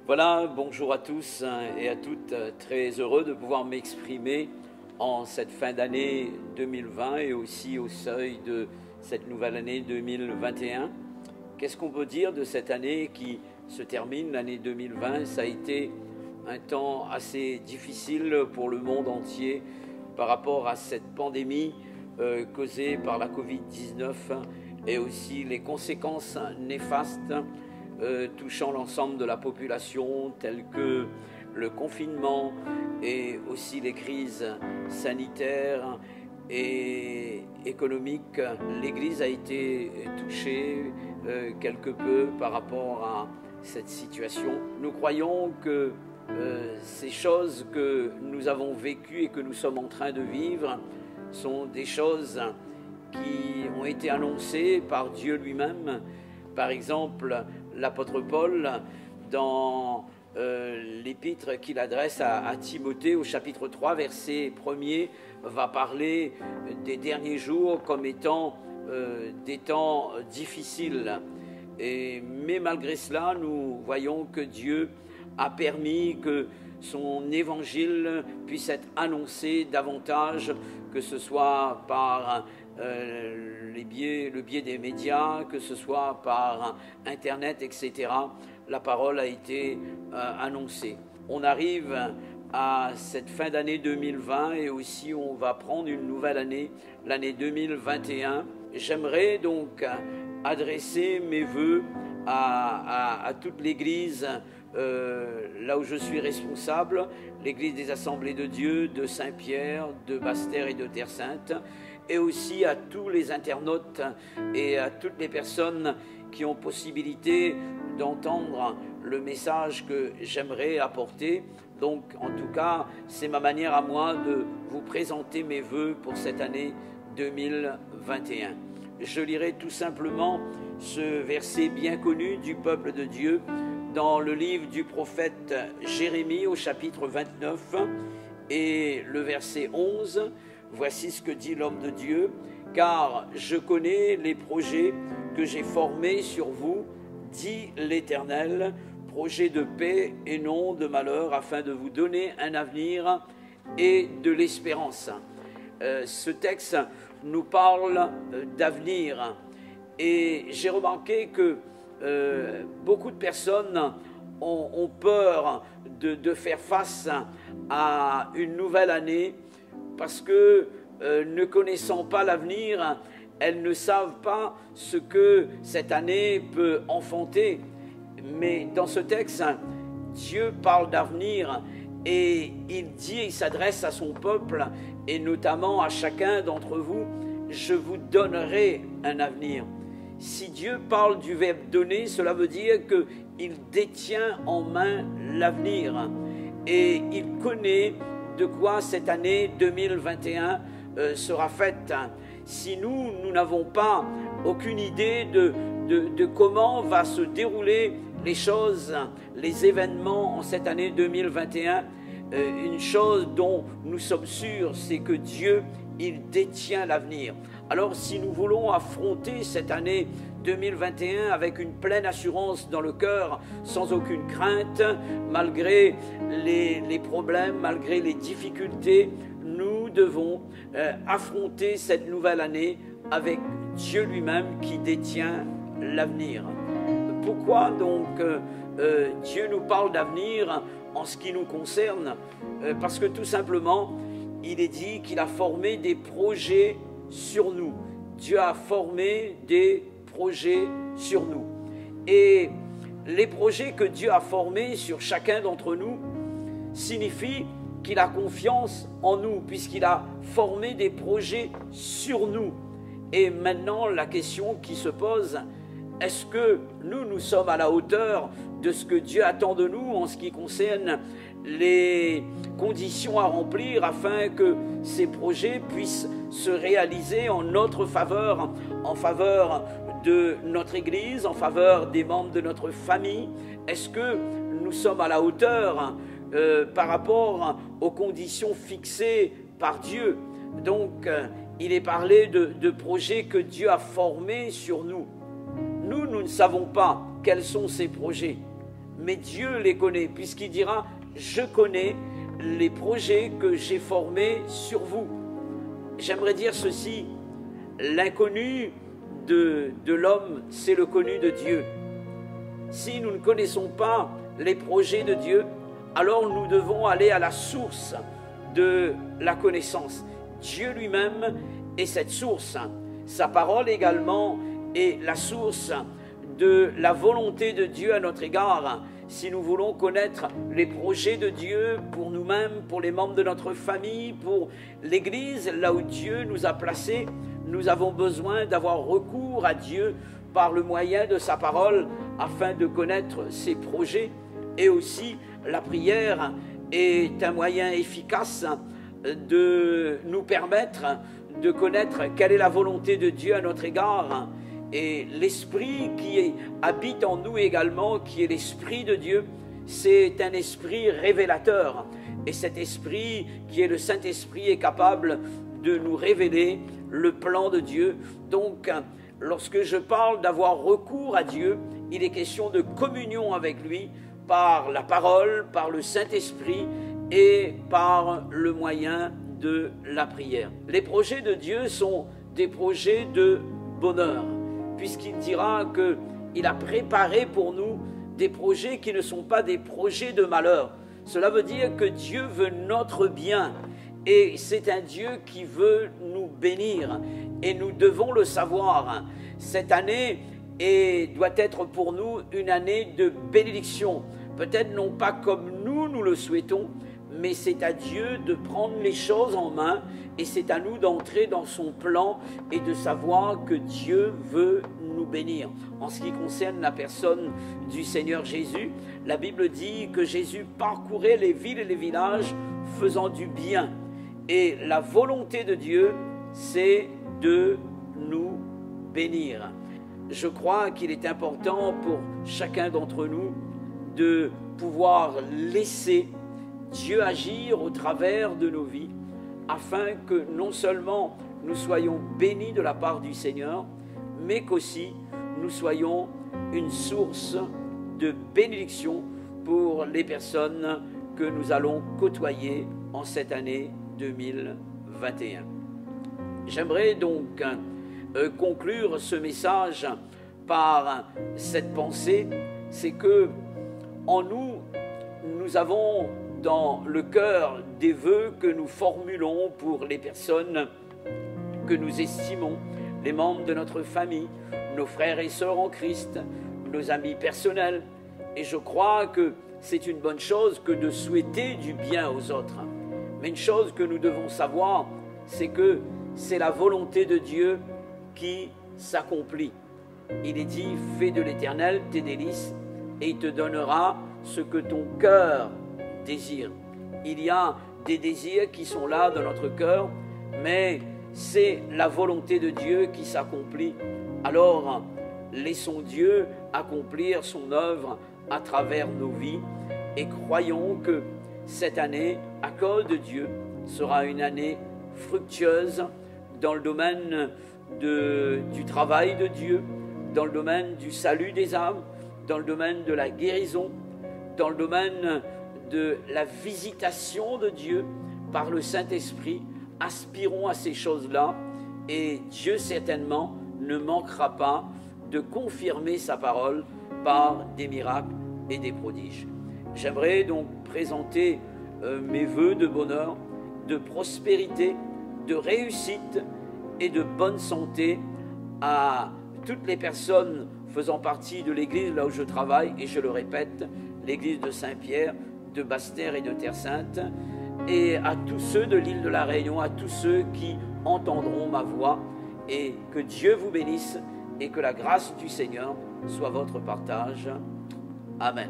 Voilà, bonjour à tous et à toutes, très heureux de pouvoir m'exprimer en cette fin d'année 2020 et aussi au seuil de cette nouvelle année 2021. Qu'est-ce qu'on peut dire de cette année qui se termine, l'année 2020? Ça a été un temps assez difficile pour le monde entier par rapport à cette pandémie causée par la Covid-19 et aussi les conséquences néfastes touchant l'ensemble de la population, telles que le confinement et aussi les crises sanitaires et économiques. L'Église a été touchée quelque peu par rapport à cette situation. Nous croyons que ces choses que nous avons vécues et que nous sommes en train de vivre sont des choses qui ont été annoncées par Dieu lui-même. Par exemple, l'apôtre Paul, dans l'épître qu'il adresse à Timothée au chapitre 3, verset 1er, va parler des derniers jours comme étant des temps difficiles. Mais malgré cela, nous voyons que Dieu a permis que son évangile puisse être annoncé davantage, que ce soit par le biais des médias, que ce soit par Internet, etc. La parole a été annoncée. On arrive à cette fin d'année 2020 et aussi on va prendre une nouvelle année, l'année 2021. J'aimerais donc adresser mes vœux à toute l'Église là où je suis responsable, l'Église des Assemblées de Dieu, de Saint-Pierre, de Basse-Terre et de Terre-Sainte, et aussi à tous les internautes et à toutes les personnes qui ont possibilité d'entendre le message que j'aimerais apporter. Donc, en tout cas, c'est ma manière à moi de vous présenter mes vœux pour cette année 2021. Je lirai tout simplement ce verset bien connu du peuple de Dieu dans le livre du prophète Jérémie au chapitre 29 et le verset 11. Voici ce que dit l'homme de Dieu: « Car je connais les projets que j'ai formés sur vous, dit l'Éternel, projets de paix et non de malheur, afin de vous donner un avenir et de l'espérance. » Ce texte nous parle d'avenir et j'ai remarqué que beaucoup de personnes ont peur de faire face à une nouvelle année parce que ne connaissant pas l'avenir, elles ne savent pas ce que cette année peut enfanter. Mais dans ce texte, Dieu parle d'avenir et il s'adresse à son peuple et notamment à chacun d'entre vous: je vous donnerai un avenir. Si Dieu parle du verbe donner, cela veut dire qu'il détient en main l'avenir et il connaît de quoi cette année 2021 sera faite. Si nous n'avons pas aucune idée de comment va se dérouler les choses, les événements en cette année 2021, une chose dont nous sommes sûrs, c'est que Dieu, il détient l'avenir. Alors si nous voulons affronter cette année 2021 avec une pleine assurance dans le cœur, sans aucune crainte, malgré les problèmes, malgré les difficultés, nous devons affronter cette nouvelle année avec Dieu lui-même qui détient l'avenir. Pourquoi donc Dieu nous parle d'avenir en ce qui nous concerne? Parce que tout simplement, il est dit qu'il a formé des projets sur nous. Dieu a formé des projets sur nous. Et les projets que Dieu a formés sur chacun d'entre nous signifient qu'il a confiance en nous, puisqu'il a formé des projets sur nous. Et maintenant, la question qui se pose: est-ce que nous sommes à la hauteur de ce que Dieu attend de nous en ce qui concerne les conditions à remplir afin que ces projets puissent se réaliser en notre faveur, en faveur de notre Église, en faveur des membres de notre famille? Est-ce que nous sommes à la hauteur par rapport aux conditions fixées par Dieu? Donc, il est parlé de projets que Dieu a formés sur nous. Nous ne savons pas quels sont ces projets, mais Dieu les connaît, puisqu'il dira « Je connais les projets que j'ai formés sur vous ». J'aimerais dire ceci, l'inconnu de l'homme, c'est le connu de Dieu. Si nous ne connaissons pas les projets de Dieu, alors nous devons aller à la source de la connaissance. Dieu lui-même est cette source. Sa parole également est la source de la volonté de Dieu à notre égard. Si nous voulons connaître les projets de Dieu pour nous-mêmes, pour les membres de notre famille, pour l'Église, là où Dieu nous a placés, nous avons besoin d'avoir recours à Dieu par le moyen de sa parole afin de connaître ses projets. Et aussi, la prière est un moyen efficace de nous permettre de connaître quelle est la volonté de Dieu à notre égard. Et l'esprit qui habite en nous également, qui est l'esprit de Dieu, c'est un esprit révélateur. Et cet esprit, qui est le Saint-Esprit, est capable de nous révéler le plan de Dieu. Donc, lorsque je parle d'avoir recours à Dieu, il est question de communion avec lui par la parole, par le Saint-Esprit et par le moyen de la prière. Les projets de Dieu sont des projets de bonheur, puisqu'il dira qu'il a préparé pour nous des projets qui ne sont pas des projets de malheur. Cela veut dire que Dieu veut notre bien et c'est un Dieu qui veut nous bénir et nous devons le savoir. Cette année doit être pour nous une année de bénédiction, peut-être non pas comme nous le souhaitons, mais c'est à Dieu de prendre les choses en main et c'est à nous d'entrer dans son plan et de savoir que Dieu veut nous bénir. En ce qui concerne la personne du Seigneur Jésus, la Bible dit que Jésus parcourait les villes et les villages faisant du bien. Et la volonté de Dieu, c'est de nous bénir. Je crois qu'il est important pour chacun d'entre nous de pouvoir laisser Dieu agir au travers de nos vies, afin que non seulement nous soyons bénis de la part du Seigneur, mais qu'aussi nous soyons une source de bénédiction pour les personnes que nous allons côtoyer en cette année 2021. J'aimerais donc conclure ce message par cette pensée, c'est que en nous, nous avons dans le cœur des vœux que nous formulons pour les personnes que nous estimons, les membres de notre famille, nos frères et sœurs en Christ, nos amis personnels. Et je crois que c'est une bonne chose que de souhaiter du bien aux autres. Mais une chose que nous devons savoir, c'est que c'est la volonté de Dieu qui s'accomplit. Il est dit, fais de l'Éternel tes délices et il te donnera ce que ton cœur désire. Il y a des désirs qui sont là dans notre cœur, mais c'est la volonté de Dieu qui s'accomplit. Alors, laissons Dieu accomplir son œuvre à travers nos vies et croyons que cette année, à cause de Dieu, sera une année fructueuse dans le domaine du travail de Dieu, dans le domaine du salut des âmes, dans le domaine de la guérison, dans le domaine de la visitation de Dieu par le Saint-Esprit. Aspirons à ces choses-là et Dieu certainement ne manquera pas de confirmer sa parole par des miracles et des prodiges. J'aimerais donc présenter mes vœux de bonheur, de prospérité, de réussite et de bonne santé à toutes les personnes faisant partie de l'église là où je travaille, et je le répète, l'église de Saint-Pierre, de Basse-Terre et de Terre-Sainte, et à tous ceux de l'île de la Réunion, à tous ceux qui entendront ma voix, et que Dieu vous bénisse et que la grâce du Seigneur soit votre partage. Amen.